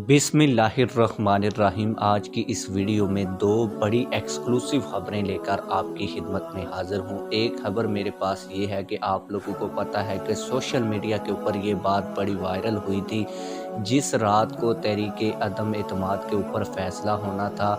बिस्मिल्लाहिर्रहमानिर्रहीम। आज की इस वीडियो में दो बड़ी एक्सक्लूसिव खबरें लेकर आपकी खिदमत में हाज़िर हूँ। एक खबर मेरे पास ये है कि आप लोगों को पता है कि सोशल मीडिया के ऊपर ये बात बड़ी वायरल हुई थी। जिस रात को तहरीक अदम एतमाद के ऊपर फ़ैसला होना था,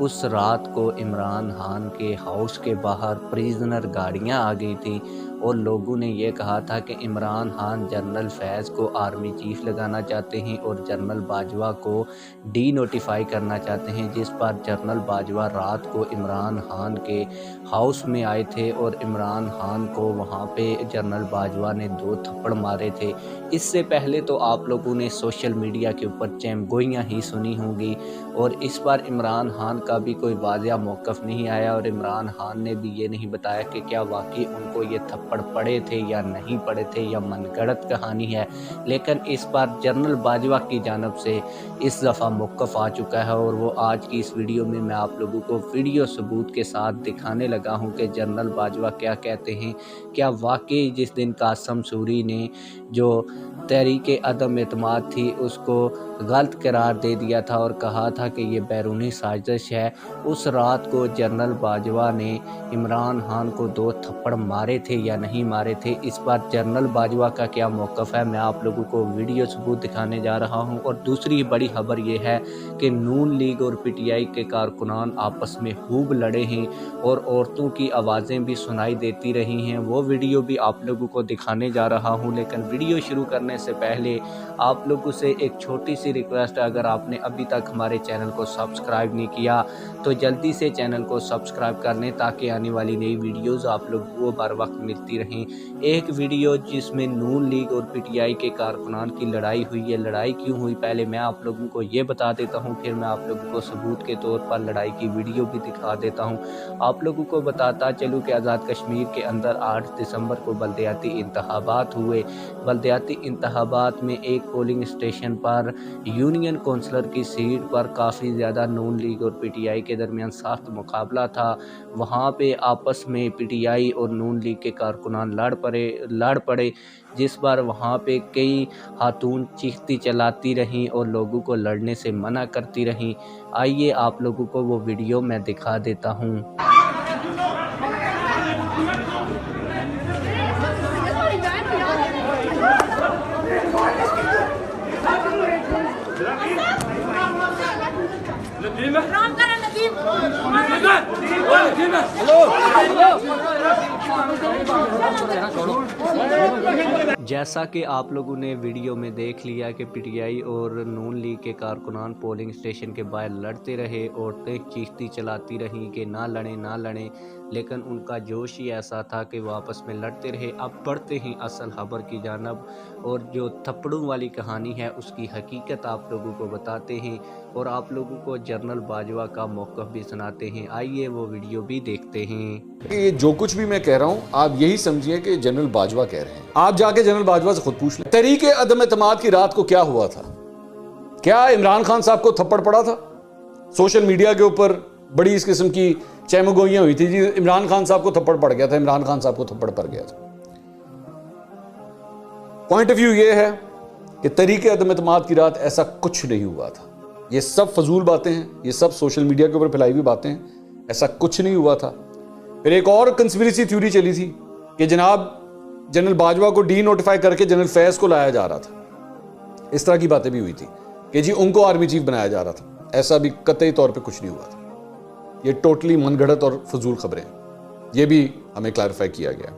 उस रात को इमरान खान के हाउस के बाहर प्रिजनर गाड़ियाँ आ गई थी और लोगों ने ये कहा था कि इमरान खान जनरल फैज़ को आर्मी चीफ लगाना चाहते हैं और जनरल बाजवा को डी नोटिफाई करना चाहते हैं। जिस पर जनरल बाजवा रात को इमरान खान के हाउस में आए थे और इमरान खान को वहाँ पे जनरल बाजवा ने 2 थप्पड़ मारे थे। इससे पहले तो आप लोगों ने सोशल मीडिया के ऊपर चैमगोइयाँ ही सुनी होंगी और इस बार इमरान खान का भी कोई वाज़िया मौक़िफ़ नहीं आया और इमरान खान ने भी ये नहीं बताया कि क्या वाकई उनको ये थप्पड़ पड़े थे या नहीं पड़े थे या मनगढ़ंत कहानी है। लेकिन इस बार जनरल बाजवा की जानिब से इस दफ़ा मौक़िफ़ आ चुका है और वो आज की इस वीडियो में मैं आप लोगों को वीडियो सबूत के साथ दिखाने लगा हूँ कि जनरल बाजवा क्या कहते हैं। क्या वाकई जिस दिन कासम सूरी ने जो तहरीक अदम एतमाद थी उसको गलत करार दे दिया था और कहा था कि ये बैरूनी साजिश है, उस रात को जनरल बाजवा ने इमरान खान को 2 थप्पड़ मारे थे या नहीं मारे थे। इस बार जनरल बाजवा का क्या मौक़िफ़ है, मैं आप लोगों को वीडियो सबूत दिखाने जा रहा हूं। और दूसरी बड़ी खबर ये है कि नून लीग और पीटीआई के कारकुनान आपस में खूब लड़े हैं और औरतों की आवाज़ें भी सुनाई देती रही हैं। वो वीडियो भी आप लोगों को दिखाने जा रहा हूँ। लेकिन वीडियो शुरू करने से पहले आप लोगों से एक छोटी सी रिक्वेस्ट है, अगर आपने अभी तक हमारे चैनल को सब्सक्राइब नहीं किया तो जल्दी से चैनल को सब्सक्राइब कर लें ताकि आने वाली नई वीडियोस आप लोगों को बर वक्त मिलती रहें। एक वीडियो जिसमें नून लीग और पीटीआई के कारकुनान की लड़ाई हुई है। लड़ाई क्यों हुई पहले मैं आप लोगों को ये बता देता हूँ, फिर मैं आप लोगों को सबूत के तौर पर लड़ाई की वीडियो भी दिखा देता हूँ। आप लोगों को बताता चलूँ कि आज़ाद कश्मीर के अंदर 8 दिसंबर को बल्दियाती इंतखाबात हुए। बल्दियाती इंतखाबात में एक पोलिंग स्टेशन पर यूनियन कौंसलर की सीट पर काफ़ी ज़्यादा नून लीग और पीटीआई के दरमियान सख्त मुकाबला था। वहाँ पे आपस में पीटीआई और नून लीग के कारकुनान लड़ पड़े जिस पर वहाँ पे कई खातून चीखती चलाती रहीं और लोगों को लड़ने से मना करती रहीं। आइए आप लोगों को वो वीडियो मैं दिखा देता हूँ। जैसा कि आप लोगों ने वीडियो में देख लिया कि पीटीआई और नून लीग के कारकुनान पोलिंग स्टेशन के बाहर लड़ते रहे, औरतें चीखती चलाती रहीं कि ना लड़ें, लेकिन उनका जोश ही ऐसा था कि वो आपस में लड़ते रहे। अब बढ़ते हैं असल खबर की जानब और जो थप्पड़ों वाली कहानी है उसकी हकीकत आप लोगों को बताते हैं और आप लोगों को जनरल बाजवा का मौक़िफ़ भी सुनाते हैं। आइए वो वीडियो भी देखते हैं। ये जो कुछ भी मैं कह रहा हूं आप यही समझिए कि जनरल बाजवा कह रहे हैं। आप जाके जनरल बाजवा से खुद पूछ लें तहरीक अदम एतमाद की रात को क्या हुआ था। क्या इमरान खान साहब को थप्पड़ पड़ा था? सोशल मीडिया के ऊपर बड़ी इस किस्म की चैमगोइयां हुई थी जी, इमरान खान साहब को थप्पड़ पड़ गया था, इमरान खान साहब को थप्पड़ पड़ गया था। पॉइंट ऑफ व्यू ये है कि तहरीक अदम एतमाद की रात ऐसा कुछ नहीं हुआ था। ये सब फजूल बातें हैं, ये सब सोशल मीडिया के ऊपर फैलाई हुई बातें हैं, ऐसा कुछ नहीं हुआ था। फिर एक और कंस्पिरेसी थ्योरी चली थी कि जनाब जनरल बाजवा को डी नोटिफाई करके जनरल फैज को लाया जा रहा था। इस तरह की बातें भी हुई थी कि जी उनको आर्मी चीफ बनाया जा रहा था। ऐसा भी कतई तौर पे कुछ नहीं हुआ था। ये टोटली मनगढ़ंत और फजूल खबरें, ये भी हमें क्लैरिफाई किया गया।